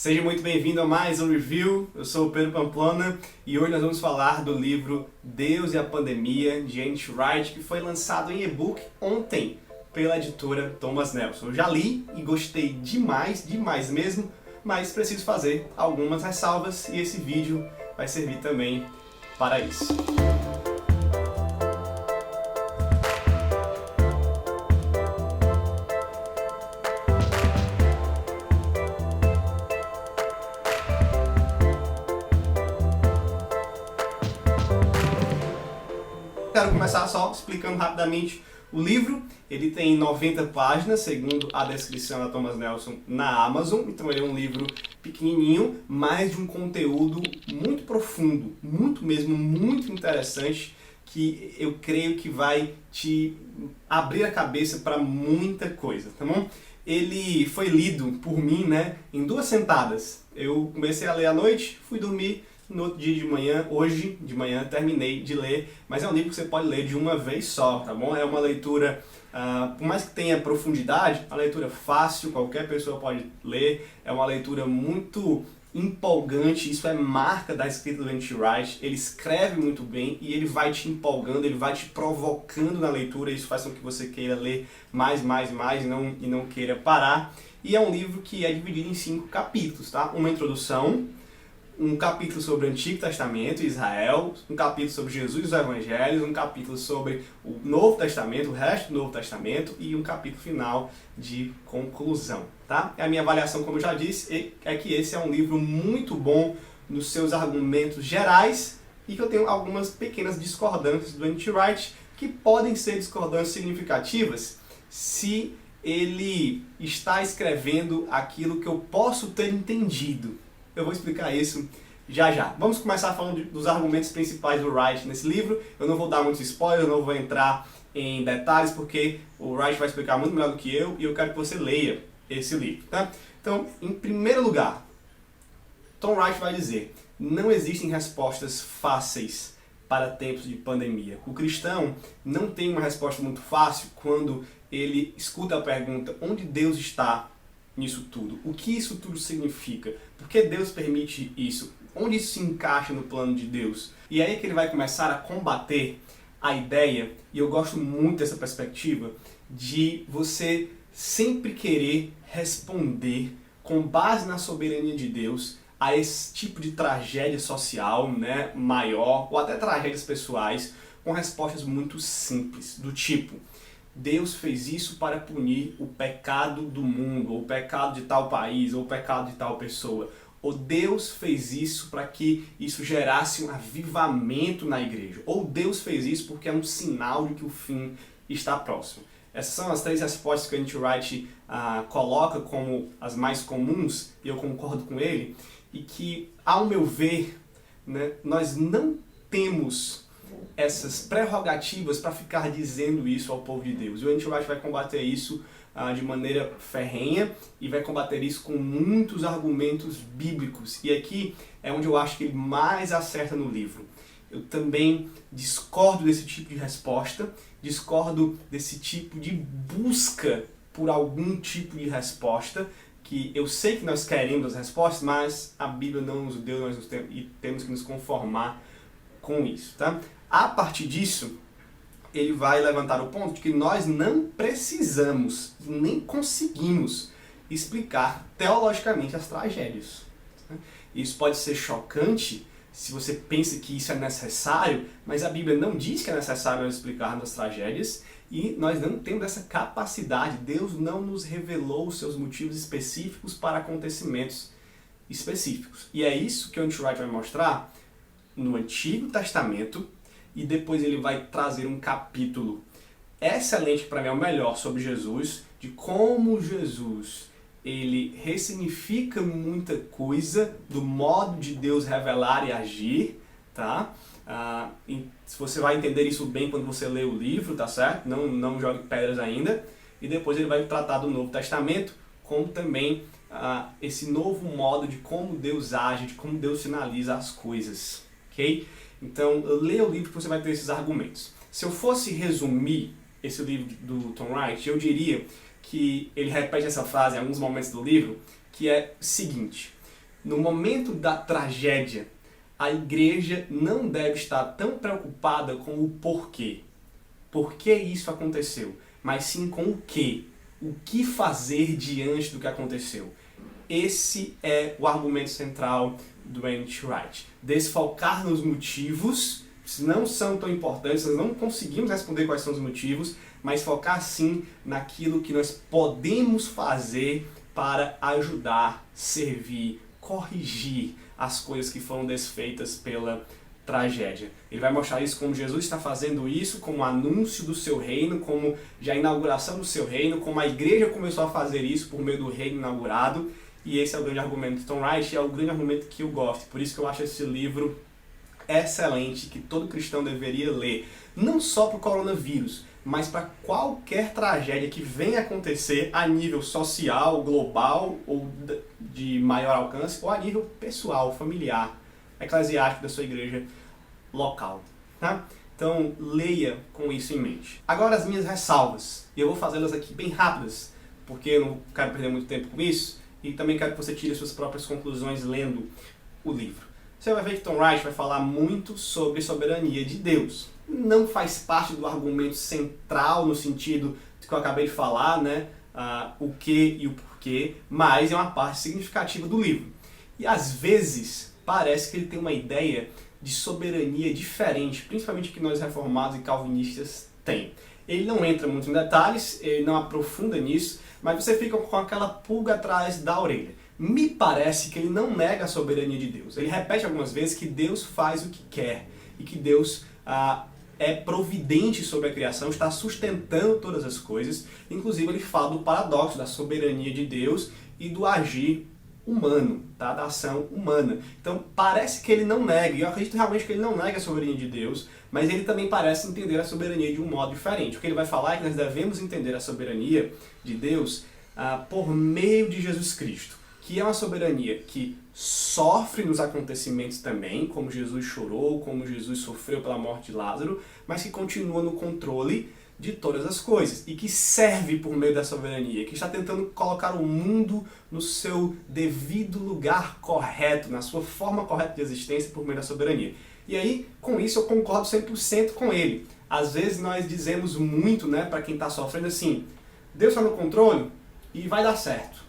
Seja muito bem-vindo a mais um review. Eu sou o Pedro Pamplona e hoje nós vamos falar do livro Deus e a Pandemia, de N.T. Wright, que foi lançado em e-book ontem pela editora Thomas Nelson. Eu já li e gostei demais mesmo, mas preciso fazer algumas ressalvas e esse vídeo vai servir também para isso. Quero começar só explicando rapidamente o livro. Ele tem 90 páginas, segundo a descrição da Thomas Nelson na Amazon. Então ele é um livro pequenininho, mas de um conteúdo muito profundo, muito interessante, que eu creio que vai te abrir a cabeça para muita coisa, tá bom? Ele foi lido por mim, em 2 sentadas. Eu comecei a ler à noite, fui dormir. No outro dia de manhã, hoje de manhã, terminei de ler, mas é um livro que você pode ler de uma vez só, tá bom? É uma leitura, por mais que tenha profundidade, uma leitura fácil, qualquer pessoa pode ler, é uma leitura muito empolgante, isso é marca da escrita do N.T. Wright, ele escreve muito bem e ele vai te empolgando, ele vai te provocando na leitura, isso faz com que você queira ler mais e não queira parar. E é um livro que é dividido em 5 capítulos, tá? Uma introdução, um capítulo sobre o Antigo Testamento, Israel, um capítulo sobre Jesus e os Evangelhos, um capítulo sobre o Novo Testamento, o resto do Novo Testamento e um capítulo final de conclusão, tá? A minha avaliação, como eu já disse, é que esse é um livro muito bom nos seus argumentos gerais e que eu tenho algumas pequenas discordâncias do N.T. Wright que podem ser discordâncias significativas se ele está escrevendo aquilo que eu posso ter entendido. Eu vou explicar isso já. Vamos começar falando dos argumentos principais do Wright nesse livro. Eu não vou dar muitos spoilers, eu não vou entrar em detalhes, porque o Wright vai explicar muito melhor do que eu e eu quero que você leia esse livro, tá? Então, em primeiro lugar, Tom Wright vai dizer: não existem respostas fáceis para tempos de pandemia. O cristão não tem uma resposta muito fácil quando ele escuta a pergunta: onde Deus está nisso tudo? O que isso tudo significa? Por que Deus permite isso? Onde isso se encaixa no plano de Deus? E é aí que ele vai começar a combater a ideia, e eu gosto muito dessa perspectiva, de você sempre querer responder com base na soberania de Deus a esse tipo de tragédia social, maior, ou até tragédias pessoais, com respostas muito simples, do tipo: Deus fez isso para punir o pecado do mundo, ou o pecado de tal país, ou o pecado de tal pessoa. Ou Deus fez isso para que isso gerasse um avivamento na igreja. Ou Deus fez isso porque é um sinal de que o fim está próximo. Essas são as 3 respostas que o N.T. Wright coloca como as mais comuns, e eu concordo com ele, e que, ao meu ver, nós não temos essas prerrogativas para ficar dizendo isso ao povo de Deus. E o N.T. Wright vai combater isso de maneira ferrenha e vai combater isso com muitos argumentos bíblicos. E aqui é onde eu acho que ele mais acerta no livro. Eu também discordo desse tipo de resposta, discordo desse tipo de busca por algum tipo de resposta, que eu sei que nós queremos as respostas, mas a Bíblia não nos deu, e temos que nos conformar com isso, tá? A partir disso, ele vai levantar o ponto de que nós não precisamos, nem conseguimos explicar teologicamente as tragédias. Isso pode ser chocante se você pensa que isso é necessário, mas a Bíblia não diz que é necessário explicar as tragédias e nós não temos essa capacidade. Deus não nos revelou os seus motivos específicos para acontecimentos específicos. E é isso que o N.T. Wright vai mostrar no Antigo Testamento, e depois ele vai trazer um capítulo excelente, para mim é o melhor, sobre Jesus, de como Jesus ele ressignifica muita coisa do modo de Deus revelar e agir, tá? Se você vai entender isso bem quando você lê o livro, tá certo? Não jogue pedras ainda. E depois ele vai tratar do Novo Testamento, como também esse novo modo de como Deus age, de como Deus finaliza as coisas, ok? Então, leia o livro que você vai ter esses argumentos. Se eu fosse resumir esse livro do Tom Wright, eu diria que ele repete essa frase em alguns momentos do livro, que é o seguinte: no momento da tragédia, a igreja não deve estar tão preocupada com o porquê. Por que isso aconteceu? Mas sim com o quê? O que fazer diante do que aconteceu? Esse é o argumento central do N.T. Wright. Desfocar nos motivos, não são tão importantes, nós não conseguimos responder quais são os motivos, mas focar sim naquilo que nós podemos fazer para ajudar, servir, corrigir as coisas que foram desfeitas pela tragédia. Ele vai mostrar isso como Jesus está fazendo isso, como anúncio do seu reino, como já a inauguração do seu reino, como a igreja começou a fazer isso por meio do reino inaugurado. E esse é o grande argumento de Tom Wright, e é o grande argumento que eu gosto. Por isso que eu acho esse livro excelente, que todo cristão deveria ler. Não só para o coronavírus, mas para qualquer tragédia que venha acontecer a nível social, global, ou de maior alcance, ou a nível pessoal, familiar, eclesiástico da sua igreja local. Tá? Então, leia com isso em mente. Agora as minhas ressalvas. E eu vou fazê-las aqui bem rápidas, porque eu não quero perder muito tempo com isso, e também quero que você tire suas próprias conclusões lendo o livro. Você vai ver que Tom Wright vai falar muito sobre soberania de Deus. Não faz parte do argumento central no sentido que eu acabei de falar, né? O que e o porquê, mas é uma parte significativa do livro. E às vezes parece que ele tem uma ideia de soberania diferente, principalmente que nós reformados e calvinistas têm. Ele não entra muito em detalhes, ele não aprofunda nisso, mas você fica com aquela pulga atrás da orelha. Me parece que ele não nega a soberania de Deus. Ele repete algumas vezes que Deus faz o que quer e que Deus é providente sobre a criação, está sustentando todas as coisas. Inclusive ele fala do paradoxo da soberania de Deus e do agir humano, tá? Da ação humana. Então parece que ele não nega, e eu acredito realmente que ele não nega a soberania de Deus, mas ele também parece entender a soberania de um modo diferente. O que ele vai falar é que nós devemos entender a soberania de Deus por meio de Jesus Cristo, que é uma soberania que sofre nos acontecimentos também, como Jesus chorou, como Jesus sofreu pela morte de Lázaro, mas que continua no controle de todas as coisas e que serve por meio da soberania, que está tentando colocar o mundo no seu devido lugar correto, na sua forma correta de existência por meio da soberania. E aí, com isso, eu concordo 100% com ele. Às vezes nós dizemos muito, né, para quem está sofrendo assim, Deus está no controle e vai dar certo.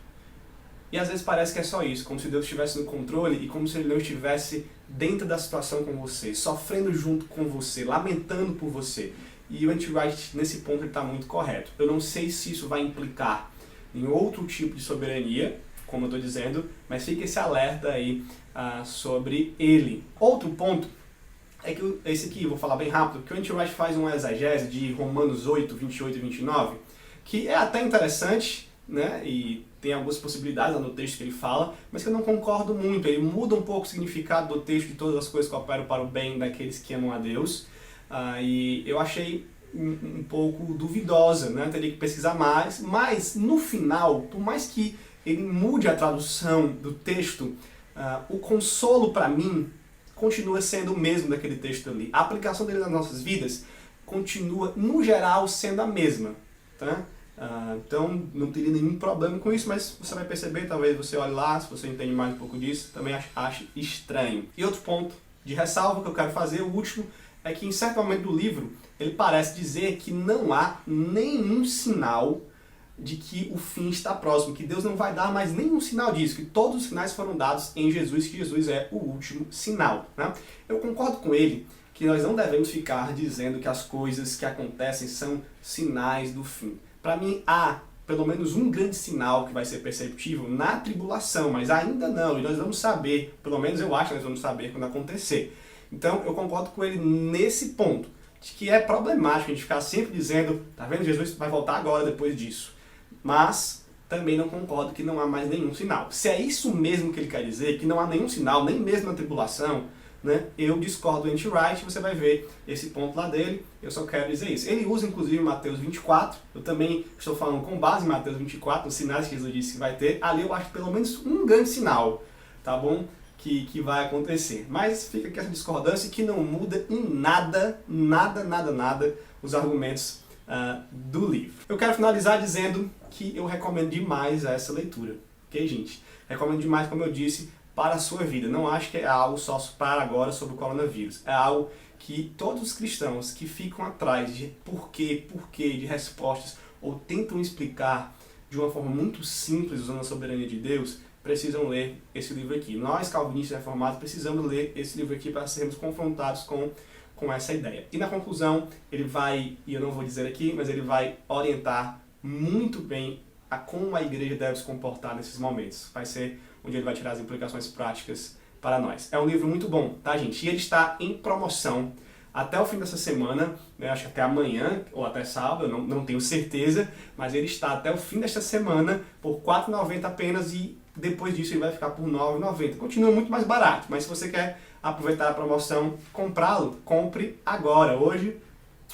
E às vezes parece que é só isso, como se Deus estivesse no controle e como se Ele não estivesse dentro da situação com você, sofrendo junto com você, lamentando por você. E o N.T. Wright, nesse ponto, ele está muito correto. Eu não sei se isso vai implicar em outro tipo de soberania, como eu estou dizendo, mas fica esse alerta aí sobre ele. Outro ponto é que esse aqui, eu vou falar bem rápido, que o N.T. Wright faz uma exegese de Romanos 8, 28 e 29, que é até interessante, né, e tem algumas possibilidades no texto que ele fala, mas que eu não concordo muito. Ele muda um pouco o significado do texto de todas as coisas que operam para o bem daqueles que amam a Deus. E eu achei um pouco duvidosa, né? Teria que pesquisar mais, mas no final, por mais que ele mude a tradução do texto, o consolo para mim continua sendo o mesmo daquele texto ali. A aplicação dele nas nossas vidas continua, no geral, sendo a mesma, tá? Então não teria nenhum problema com isso, mas você vai perceber, talvez você olhe lá, se você entende mais um pouco disso, também ache estranho. E outro ponto de ressalva que eu quero fazer, o último, é que em certo momento do livro ele parece dizer que não há nenhum sinal de que o fim está próximo, que Deus não vai dar mais nenhum sinal disso, que todos os sinais foram dados em Jesus, que Jesus é o último sinal, né? Eu concordo com ele que nós não devemos ficar dizendo que as coisas que acontecem são sinais do fim. Para mim, há pelo menos um grande sinal que vai ser perceptível na tribulação, mas ainda não, e nós vamos saber, pelo menos eu acho que nós vamos saber quando acontecer. Então, eu concordo com ele nesse ponto, de que é problemático a gente ficar sempre dizendo, tá vendo, Jesus vai voltar agora depois disso. Mas também não concordo que não há mais nenhum sinal. Se é isso mesmo que ele quer dizer, que não há nenhum sinal, nem mesmo na tribulação, né, eu discordo do N.T. Wright, você vai ver esse ponto lá dele, eu só quero dizer isso. Ele usa inclusive Mateus 24, eu também estou falando com base em Mateus 24, os sinais que Jesus disse que vai ter, ali eu acho pelo menos um grande sinal, tá bom? Que vai acontecer. Mas fica aqui essa discordância que não muda em nada os argumentos do livro. Eu quero finalizar dizendo que eu recomendo demais essa leitura, ok, gente? Recomendo demais, como eu disse, para a sua vida. Não acho que é algo só para agora sobre o coronavírus. É algo que todos os cristãos que ficam atrás de porquê, de respostas, ou tentam explicar de uma forma muito simples, usando a soberania de Deus, precisam ler esse livro aqui. Nós, calvinistas reformados, precisamos ler esse livro aqui para sermos confrontados com essa ideia. E na conclusão, ele vai, e eu não vou dizer aqui, mas ele vai orientar muito bem a como a igreja deve se comportar nesses momentos. Vai ser onde ele vai tirar as implicações práticas para nós. É um livro muito bom, tá, gente? E ele está em promoção até o fim dessa semana, né? Acho que até amanhã, ou até sábado, eu não tenho certeza, mas ele está até o fim desta semana por R$ 4,90 apenas, e depois disso ele vai ficar por R$ 9,90. Continua muito mais barato, mas se você quer aproveitar a promoção, comprá-lo, compre agora, hoje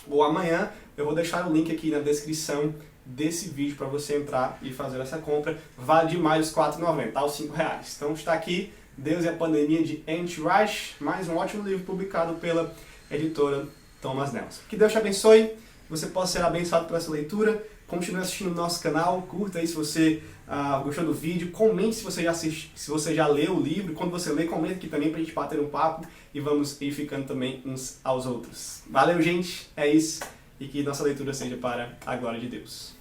ou amanhã. Eu vou deixar o link aqui na descrição desse vídeo para você entrar e fazer essa compra. Vale demais os R$ 4,90, tá? Os R$ 5. Então está aqui, Deus e a Pandemia, de N.T. Wright, mais um ótimo livro publicado pela editora Thomas Nelson. Que Deus te abençoe, que você possa ser abençoado por essa leitura. Continue assistindo o nosso canal, curta aí se você gostou do vídeo, comente se você já leu o livro, quando você lê, comenta aqui também pra gente bater um papo e vamos edificando também uns aos outros. Valeu, gente, é isso, e que nossa leitura seja para a glória de Deus.